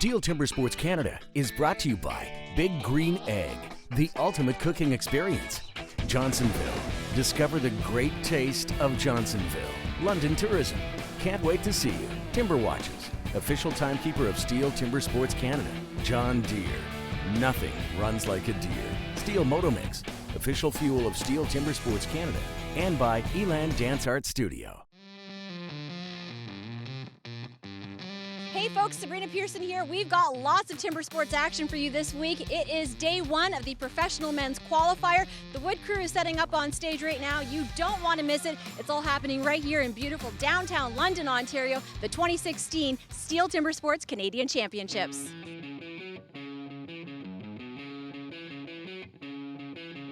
STIHL Timbersports Canada is brought to you by Big Green Egg, the ultimate cooking experience. Johnsonville, discover the great taste of Johnsonville. London Tourism, can't wait to see you. Timber Watches, official timekeeper of STIHL Timbersports Canada. John Deere, nothing runs like a deer. STIHL Motomix, official fuel of STIHL Timbersports Canada. And by Eland Dance Art Studio. Hey folks, Sabrina Pearson here. We've got lots of timber sports action for you this week. It is day one of the Professional Men's Qualifier. The Wood Crew is setting up on stage right now. You don't want to miss it. It's all happening right here in beautiful downtown London, Ontario, the 2016 STIHL Timbersports Canadian Championships.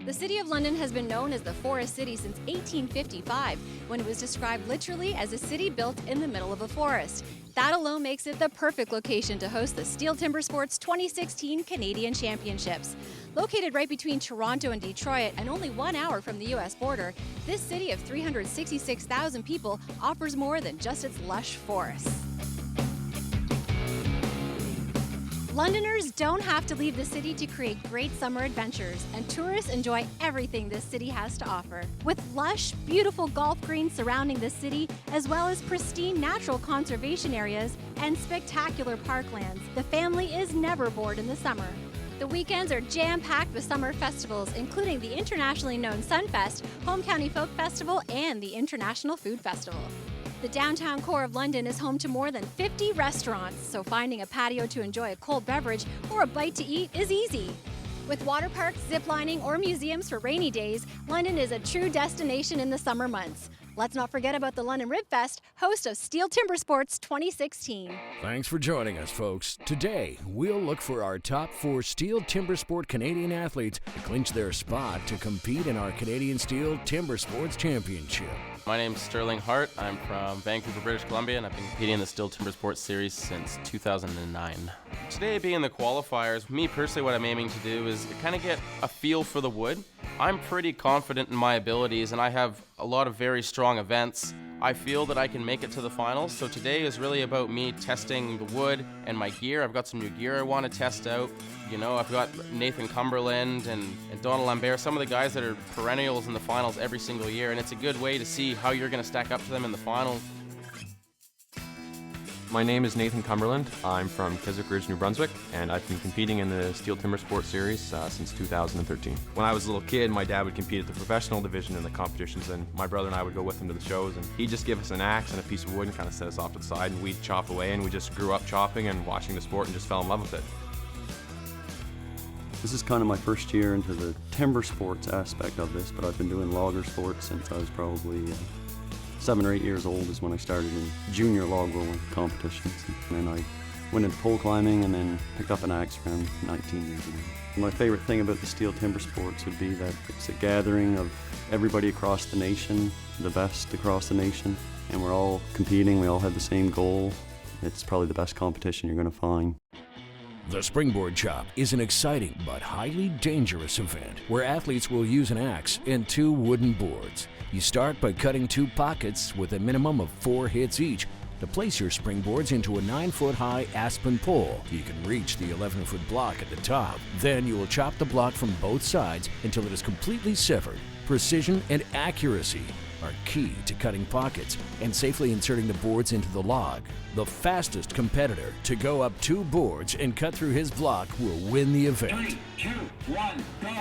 The City of London has been known as the Forest City since 1855, when it was described literally as a city built in the middle of a forest. That alone makes it the perfect location to host the STIHL Timbersports 2016 Canadian Championships. Located right between Toronto and Detroit and only 1 hour from the U.S. border, this city of 366,000 people offers more than just its lush forests. Londoners don't have to leave the city to create great summer adventures, and tourists enjoy everything this city has to offer. With lush, beautiful golf greens surrounding the city, as well as pristine natural conservation areas and spectacular parklands, the family is never bored in the summer. The weekends are jam-packed with summer festivals, including the internationally known Sunfest, Home County Folk Festival, and the International Food Festival. The downtown core of London is home to more than 50 restaurants, so finding a patio to enjoy a cold beverage or a bite to eat is easy. With water parks, ziplining, or museums for rainy days, London is a true destination in the summer months. Let's not forget about the London Rib Fest, host of STIHL Timbersports 2016. Thanks for joining us, folks. Today, we'll look for our top 4 STIHL Timbersport Canadian athletes to clinch their spot to compete in our Canadian STIHL Timbersports Championship. My name's Sterling Hart. I'm from Vancouver, British Columbia, and I've been competing in the STIHL Timbersports series since 2009. Today, being the qualifiers, me personally, what I'm aiming to do is kind of get a feel for the wood. I'm pretty confident in my abilities, and I have a lot of very strong events. I feel that I can make it to the finals, so today is really about me testing the wood and my gear. I've got some new gear I want to test out. You know, I've got Nathan Cumberland and Donald Lambert, some of the guys that are perennials in the finals every single year, and it's a good way to see how you're going to stack up to them in the finals. My name is Nathan Cumberland. I'm from Keswick Ridge, New Brunswick, and I've been competing in the STIHL Timbersports series since 2013. When I was a little kid, my dad would compete at the professional division in the competitions, and my brother and I would go with him to the shows, and he'd just give us an axe and a piece of wood and kind of set us off to the side, and we'd chop away, and we just grew up chopping and watching the sport and just fell in love with it. This is kind of my first year into the timber sports aspect of this, but I've been doing logger sports since I was probably 7 or 8 years old is when I started in junior log rolling competitions. And then I went into pole climbing and then picked up an axe around 19 years ago. My favorite thing about the STIHL Timbersports would be that it's a gathering of everybody across the nation, the best across the nation, and we're all competing, we all have the same goal. It's probably the best competition you're going to find. The Springboard Chop is an exciting but highly dangerous event where athletes will use an axe and 2 wooden boards. You start by cutting 2 pockets with a minimum of 4 hits each to place your springboards into a 9-foot high aspen pole. You can reach the 11-foot block at the top. Then you will chop the block from both sides until it is completely severed. Precision and accuracy are key to cutting pockets and safely inserting the boards into the log. The fastest competitor to go up 2 boards and cut through his block will win the event. 3, 2, 1, go!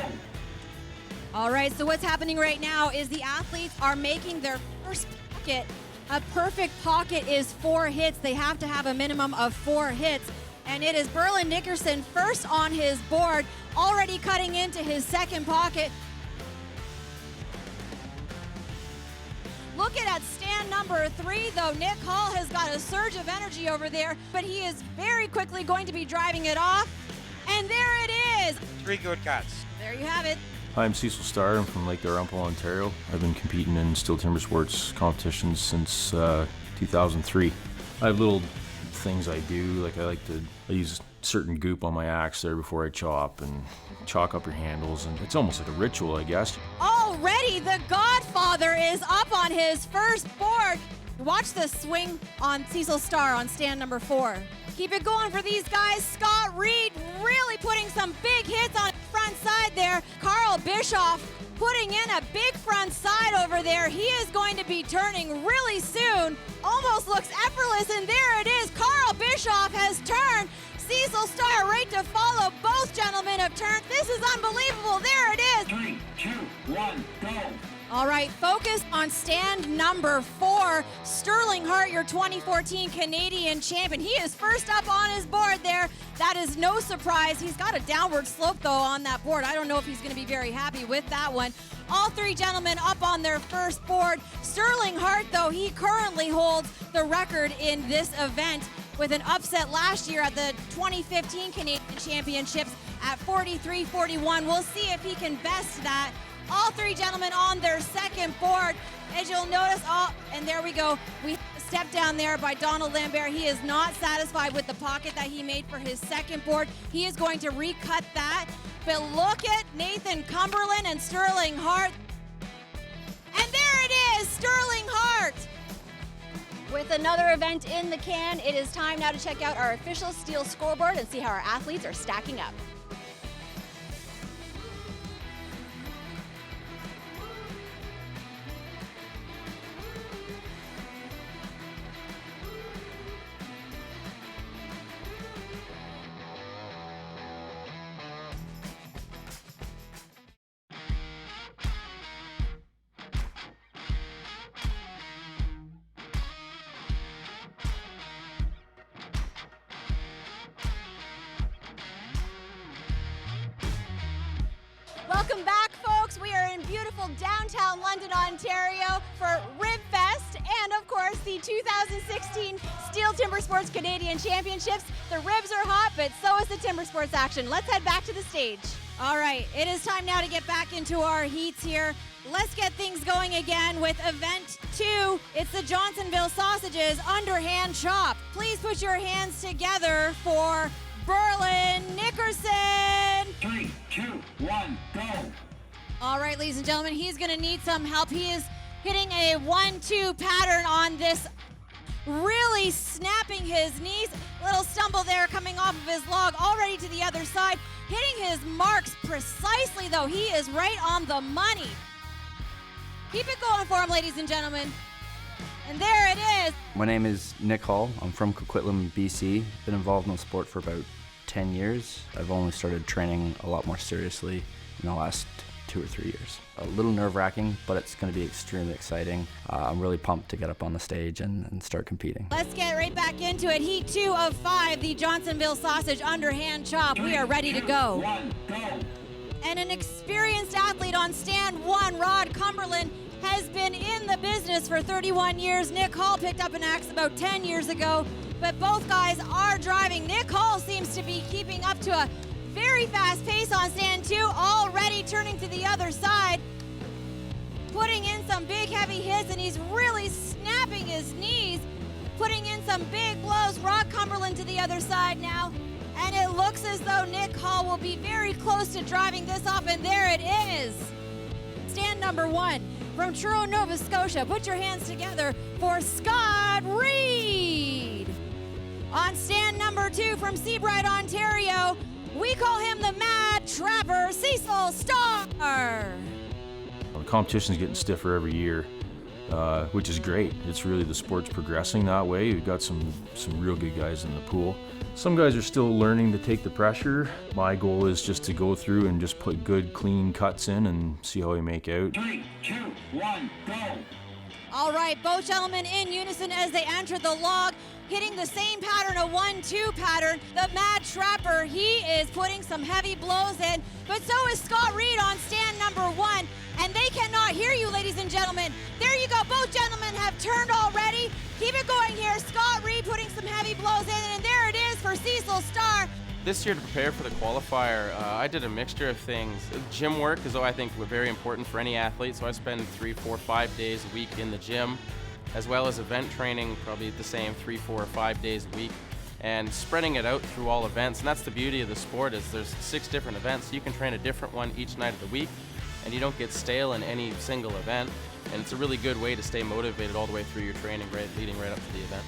All right, so what's happening right now is the athletes are making their first pocket. A perfect pocket is 4 hits. They have to have a minimum of 4 hits. And it is Berlin Nickerson first on his board, already cutting into his second pocket. Looking at stand number 3, though, Nick Hall has got a surge of energy over there, but he is very quickly going to be driving it off. And there it is. 3 good cuts. There you have it. Hi, I'm Cecil Starr. I'm from Lake Dalrymple, Ontario. I've been competing in STIHL Timbersports competitions since 2003. I have little things I do, like I use certain goop on my axe there before I chop and chalk up your handles, and it's almost like a ritual, I guess. Already the Godfather is up on his first board. Watch the swing on Cecil Starr on stand number 4. Keep it going for these guys. Scott Reed really putting some big hits on the front side there. Carl Bischoff putting in a big front side over there. He is going to be turning really soon. Almost looks effortless, and there it is. Carl Bischoff has turned. Cecil Starr right to follow. Both gentlemen have turned. This is unbelievable. There it is. 3, 2, 1, go. All right, focus on stand number 4. Sterling Hart, your 2014 Canadian champion. He is first up on his board there. That is no surprise. He's got a downward slope, though, on that board. I don't know if he's going to be very happy with that one. All 3 gentlemen up on their first board. Sterling Hart, though, he currently holds the record in this event with an upset last year at the 2015 Canadian Championships at 43-41. We'll see if he can best that. All 3 gentlemen on their second board. As you'll notice, and there we go. We step down there by Donald Lambert. He is not satisfied with the pocket that he made for his second board. He is going to recut that. But look at Nathan Cumberland and Sterling Hart. And there it is, Sterling Hart. With another event in the can, it is time now to check out our official STIHL scoreboard and see how our athletes are stacking up. Welcome back, folks. We are in beautiful downtown London, Ontario for Ribfest and, of course, the 2016 STIHL TimberSports Canadian Championships. The ribs are hot, but so is the TimberSports action. Let's head back to the stage. All right, it is time now to get back into our heats here. Let's get things going again with event 2. It's the Johnsonville Sausages Underhand Chop. Please put your hands together for Berlin Nickerson. 3, 2, 1, go. All right, ladies and gentlemen, he's going to need some help. He is hitting a 1-2 pattern on this, really snapping his knees. A little stumble there coming off of his log, already to the other side. Hitting his marks precisely, though. He is right on the money. Keep it going for him, ladies and gentlemen. And there it is. My name is Nick Hall. I'm from Coquitlam, BC. Been involved in the sport for about 10 years. I've only started training a lot more seriously in the last 2 or 3 years. A little nerve-wracking, but it's going to be extremely exciting. I'm really pumped to get up on the stage and start competing. Let's get right back into it. Heat 2 of 5, the Johnsonville Sausage Underhand Chop. We are ready to go. 1, go. And an experienced athlete on stand 1, Rod Cumberland, has been in the business for 31 years. Nick Hall picked up an axe about 10 years ago, but both guys are driving. Nick Hall seems to be keeping up to a very fast pace on stand 2, already turning to the other side, putting in some big heavy hits, and he's really snapping his knees, putting in some big blows. Rod Cumberland to the other side now, and it looks as though Nick Hall will be very close to driving this off, and there it is. Stand number 1. From Truro, Nova Scotia, put your hands together for Scott Reed. On stand number 2 from Seabright, Ontario, we call him the Mad Trapper, Cecil Starr. The competition's getting stiffer every year, which is great. It's really, the sport's progressing that way. We've got some real good guys in the pool. Some guys are still learning to take the pressure. My goal is just to go through and just put good, clean cuts in and see how we make out. 3, 2, 1, go. All right, both gentlemen in unison as they enter the log, hitting the same pattern, a 1-2 pattern. The Mad Trapper, he is putting some heavy blows in, but so is Scott Reed on stand number 1, and they cannot hear you, ladies and gentlemen. There you go, both gentlemen have turned already. Keep it going here. Scott Reed putting some heavy blows in, and there it is for Cecil Starr. This year, to prepare for the qualifier, I did a mixture of things. Gym work is, I think, very important for any athlete, so I spend 3, 4, 5 days a week in the gym, as well as event training, probably the same 3, 4, or 5 days a week, and spreading it out through all events. And that's the beauty of the sport, is there's 6 different events, so you can train a different one each night of the week, and you don't get stale in any single event. And it's a really good way to stay motivated all the way through your training, leading right up to the event.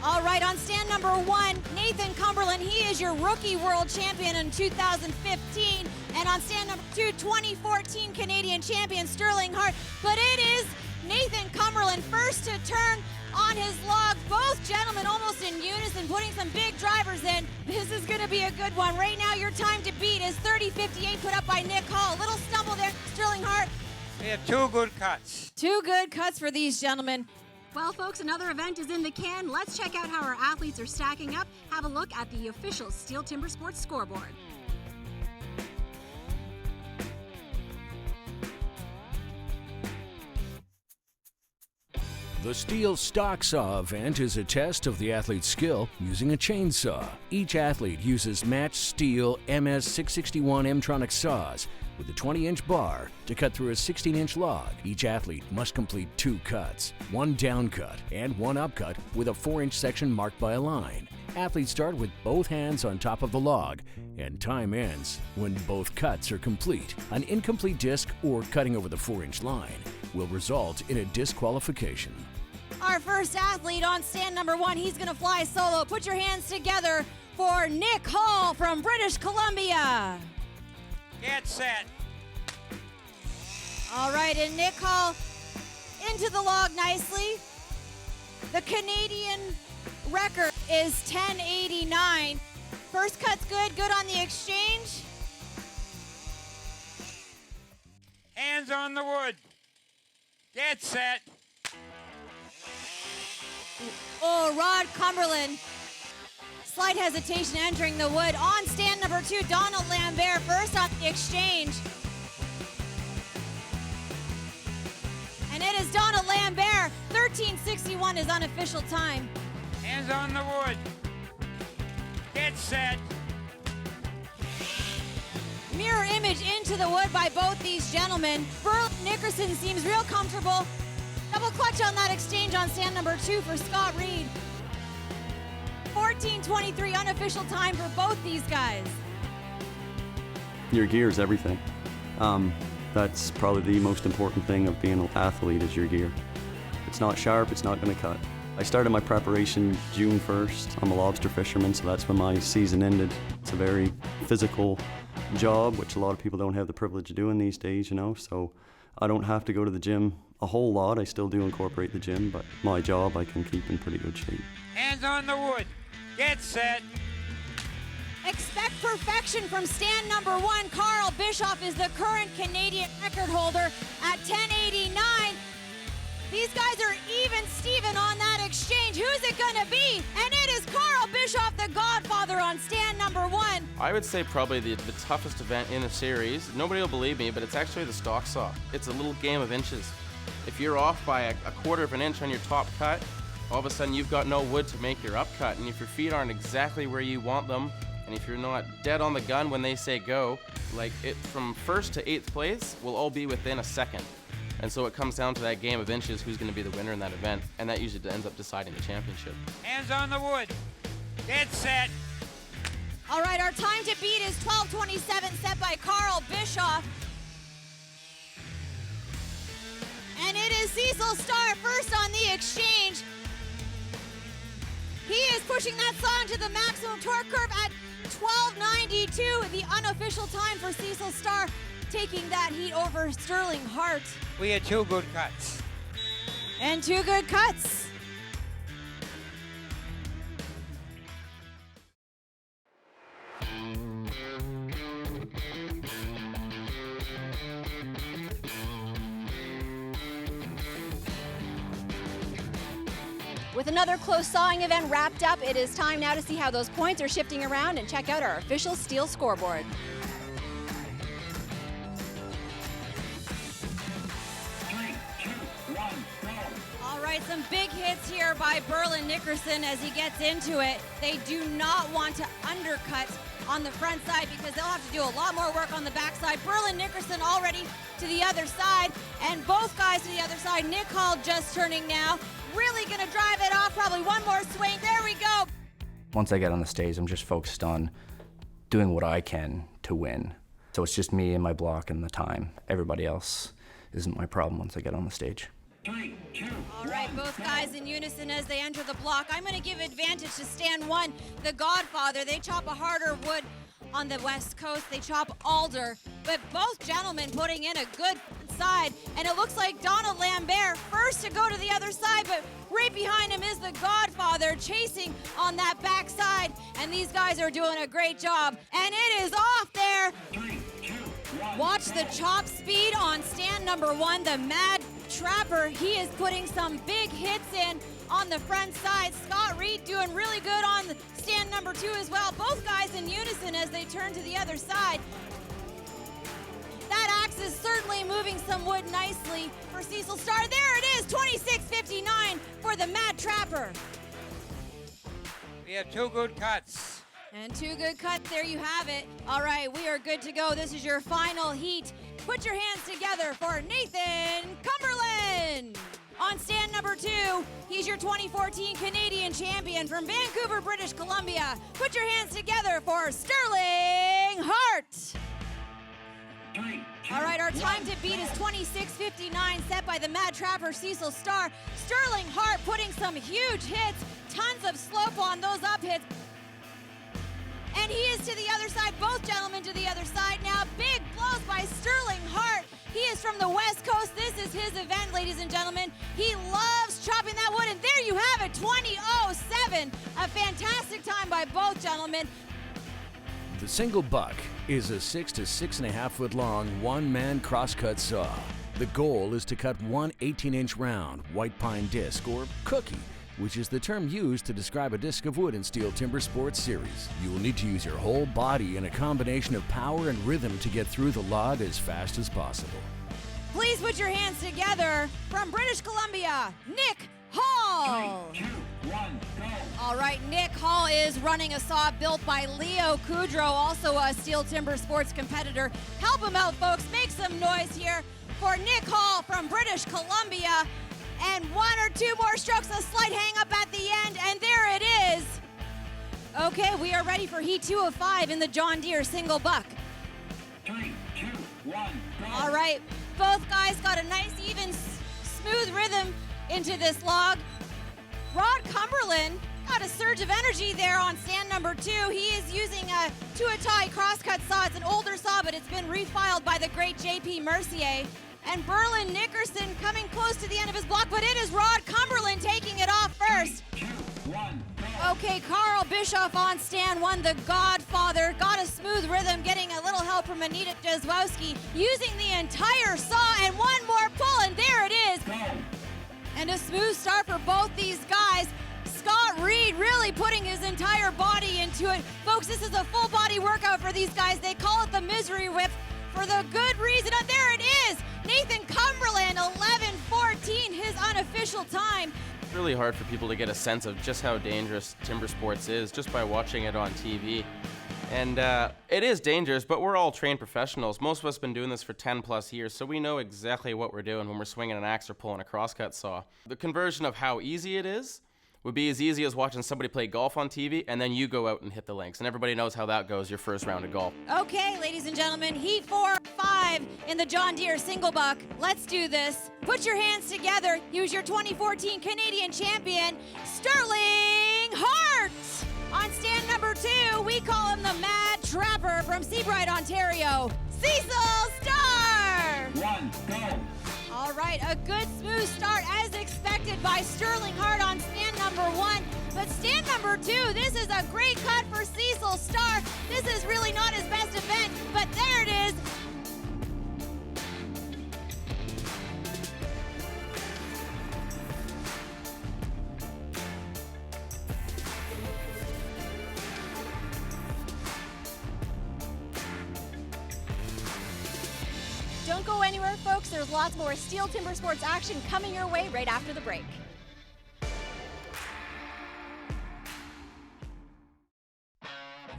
All right, on stand number 1, Nathan Cumberland. He is your rookie world champion in 2015. And on stand number 2, 2014 Canadian champion Sterling Hart. But it is Nathan Cumberland first to turn on his log. Both gentlemen almost in unison, putting some big drivers in. This is going to be a good one. Right now, your time to beat is 30:58, put up by Nick Hall. A little stumble there, Sterling Hart. We have 2 good cuts. 2 good cuts for these gentlemen. Well, folks, another event is in the can. Let's check out how our athletes are stacking up. Have a look at the official STIHL Timber Sports scoreboard. The steel stock saw event is a test of the athlete's skill using a chainsaw. Each athlete uses matched steel MS661 M-tronic saws with a 20-inch bar to cut through a 16-inch log. Each athlete must complete 2 cuts, 1 down cut and 1 up cut with a 4-inch section marked by a line. Athletes start with both hands on top of the log, and time ends when both cuts are complete. An incomplete disc or cutting over the 4-inch line will result in a disqualification. Our first athlete on stand number 1, he's going to fly solo. Put your hands together for Nick Hall from British Columbia. Get set. All right, and Nick Hall into the log nicely. The Canadian record is 10:89. First cut's good, good on the exchange. Hands on the wood. Get set. Oh, Rod Cumberland. Slight hesitation entering the wood. On stand number 2, Donald Lambert first on the exchange. And it is Donald Lambert. 13:61 is unofficial time. Hands on the wood. Get set. Mirror image into the wood by both these gentlemen. Burl Nickerson seems real comfortable. Double clutch on that exchange on stand number 2 for Scott Reed. 14:23 unofficial time for both these guys. Your gear is everything. That's probably the most important thing of being an athlete is your gear. If it's not sharp, it's not going to cut. I started my preparation June 1st. I'm a lobster fisherman, so that's when my season ended. It's a very physical job, which a lot of people don't have the privilege of doing these days, you know, so I don't have to go to the gym a whole lot. I still do incorporate the gym, but my job I can keep in pretty good shape. Hands on the wood. Get set. Expect perfection from stand number 1. Carl Bischoff is the current Canadian record holder at 10:89. These guys are even Steven on that exchange. Who's it gonna be? And it is Carl Bischoff, the Godfather, on stand number 1. I would say probably the toughest event in the series. Nobody will believe me, but it's actually the stock saw. It's a little game of inches. If you're off by a 1/4 of an inch on your top cut, all of a sudden you've got no wood to make your up cut. And if your feet aren't exactly where you want them, and if you're not dead on the gun when they say go, like it from 1st to 8th place will all be within a second. And so it comes down to that game of inches, who's going to be the winner in that event, and that usually ends up deciding the championship. Hands on the wood. Get set. All right, our time to beat is 12:27, set by Carl Bischoff. And it is Cecil Starr first on the exchange. He is pushing that saw into the maximum torque curve at 12:92, the unofficial time for Cecil Starr, taking that heat over Sterling Hart. We had 2 good cuts. And 2 good cuts. With another close sawing event wrapped up, it is time now to see how those points are shifting around and check out our official STIHL scoreboard. All right, some big hits here by Berlin Nickerson as he gets into it. They do not want to undercut on the front side because they'll have to do a lot more work on the backside. Berlin Nickerson already to the other side, and both guys to the other side. Nick Hall just turning now. Really gonna drive it off, probably one more swing. There we go. Once I get on the stage, I'm just focused on doing what I can to win. So it's just me and my block and the time. Everybody else isn't my problem once I get on the stage. All right, both guys in unison as they enter the block. I'm going to give advantage to stand 1, the Godfather. They chop a harder wood on the West Coast. They chop alder, but both gentlemen putting in a good side. And it looks like Donald Lambert first to go to the other side, but right behind him is the Godfather chasing on that back side. And these guys are doing a great job. And it is off there. Watch the chop speed on stand number 1, the Mad Trapper. He is putting some big hits in on the front side. Scott Reed doing really good on stand number 2 as well. Both guys in unison as they turn to the other side. That axe is certainly moving some wood nicely for Cecil Starr. There it is, 26.59 for the Mad Trapper. We have 2 good cuts. And 2 good cuts, there you have it. All right, we are good to go. This is your final heat. Put your hands together for Nathan Cumberland. On stand number 2, he's your 2014 Canadian champion from Vancouver, British Columbia. Put your hands together for Sterling Hart. All right, our time to beat is 26.59, set by the Mad Trapper Cecil Starr. Sterling Hart putting some huge hits, tons of slope on those up hits. And he is to the other side, both gentlemen to the other side now. Big blows by Sterling Hart. He is from the West Coast. This is his event, ladies and gentlemen. He loves chopping that wood, and there you have it, 20.07. A fantastic time by both gentlemen. The single buck is a 6 to 6.5 foot long one-man crosscut saw. The goal is to cut one 18-inch round white pine disc or cookie, which is the term used to describe a disc of wood in Steel Timber Sports series. You will need to use your whole body and a combination of power and rhythm to get through the log as fast as possible. Please put your hands together from British Columbia, Nick Hall. 3, 2, 1, go. All right, Nick Hall is running a saw built by Leo Kudrow, also a Steel Timber Sports competitor. Help him out, folks. Make some noise here for Nick Hall from British Columbia. And 1 or 2 more strokes, a slight hang up at the end, and there it is. Okay, we are ready for Heat 2 of 5 in the John Deere single buck. 3, 2, 1, go. All right, both guys got a nice, even, smooth rhythm into this log. Rod Cumberland got a surge of energy there on stand number 2. He is using a Tuatai crosscut saw. It's an older saw, but it's been refiled by the great J.P. Mercier. And Berlin Nickerson coming close to the end of his block, but it is Rod Cumberland taking it off first. 3, 2, 1, go. Okay, Carl Bischoff on stand 1, the Godfather. Got a smooth rhythm, getting a little help from Anita Jezwowski, using the entire saw, and 1 more pull, and there it is. Go. And a smooth start for both these guys. Scott Reed really putting his entire body into it. Folks, this is a full body workout for these guys. They call it the misery whip for the good reason. And there it is. Nathan Cumberland, 11:14, his unofficial time. It's really hard for people to get a sense of just how dangerous timber sports is just by watching it on TV. And it is dangerous, but we're all trained professionals. Most of us have been doing this for 10 plus years, so we know exactly what we're doing when we're swinging an axe or pulling a crosscut saw. The conversion of how easy it is would be as easy as watching somebody play golf on TV, and then you go out and hit the links. And everybody knows how that goes, your first round of golf. Okay, ladies and gentlemen, Heat 4, 5 in the John Deere single buck. Let's do this. Put your hands together. Use your 2014 Canadian champion, Sterling Hart. On stand number 2, we call him the Mad Trapper from Seabright, Ontario, Cecil Starr. 1, go. All right, a good smooth start as expected by Sterling Hart on stand number 1. But stand number 2, this is a great cut for Cecil Starr. This is really not his best event, but there it is. Don't go anywhere, folks. There's lots more Steel Timber Sports action coming your way right after the break.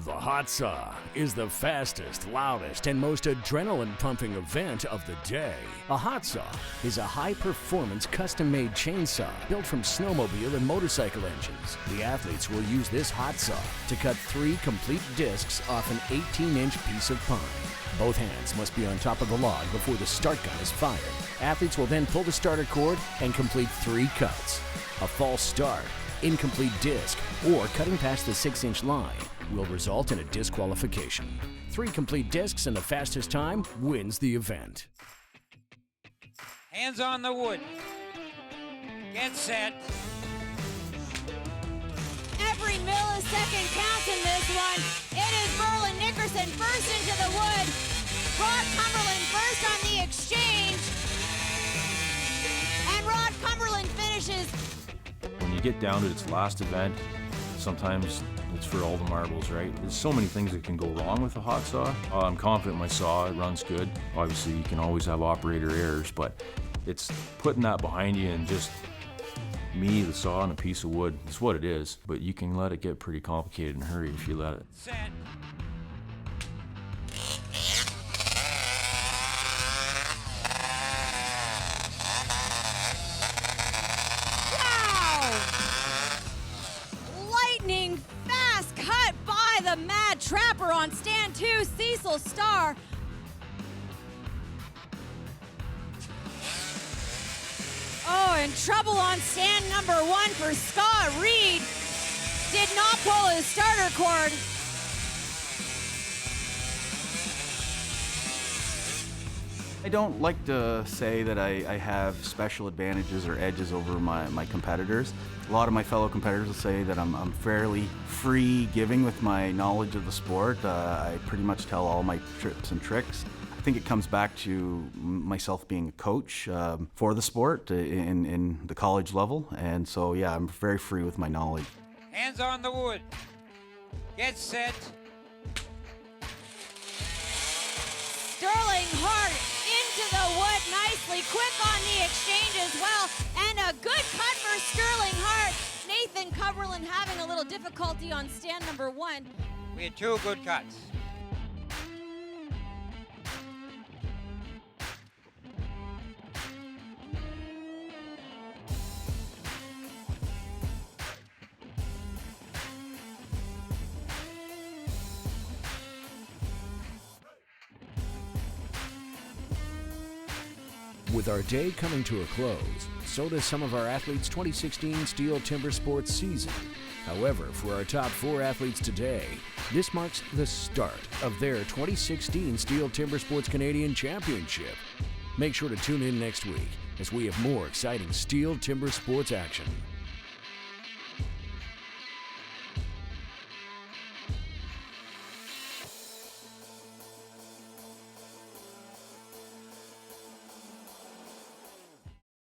The hot saw is the fastest, loudest, and most adrenaline-pumping event of the day. A hot saw is a high-performance, custom-made chainsaw built from snowmobile and motorcycle engines. The athletes will use this hot saw to cut 3 complete discs off an 18-inch piece of pine. Both hands must be on top of the log before the start gun is fired. Athletes will then pull the starter cord and complete 3 cuts. A false start, incomplete disc, or cutting past the 6-inch line will result in a disqualification. 3 complete discs and the fastest time wins the event. Hands on the wood. Get set. Every millisecond counts in this one. It is Merlin Nickerson first into the wood. Rod Cumberland first on the exchange. And Rod Cumberland finishes. When you get down to its last event, sometimes it's for all the marbles, right? There's so many things that can go wrong with a hot saw. I'm confident my saw, it runs good. Obviously, you can always have operator errors, but it's putting that behind you and just me, the saw, and a piece of wood. It's what it is, but you can let it get pretty complicated in a hurry if you let it. Set. Fast cut by the Mad Trapper on stand 2, Cecil Starr. Oh, and trouble on stand number 1 for Scott Reed. Did not pull his starter cord. I don't like to say that I have special advantages or edges over my competitors. A lot of my fellow competitors will say that I'm fairly free giving with my knowledge of the sport. I pretty much tell all my tips and tricks. I think it comes back to myself being a coach for the sport in the college level, and so yeah, I'm very free with my knowledge. Hands on the wood. Get set. Sterling Hart into the wood nicely, quick on the exchange as well, and a good cut for Sterling Hart. Nathan Cumberland having a little difficulty on stand number 1. We had 2 good cuts. With our day coming to a close, so does some of our athletes' 2016 STIHL Timber Sports season. However, for our top 4 athletes today, this marks the start of their 2016 STIHL Timber Sports Canadian Championship. Make sure to tune in next week as we have more exciting STIHL Timber Sports action.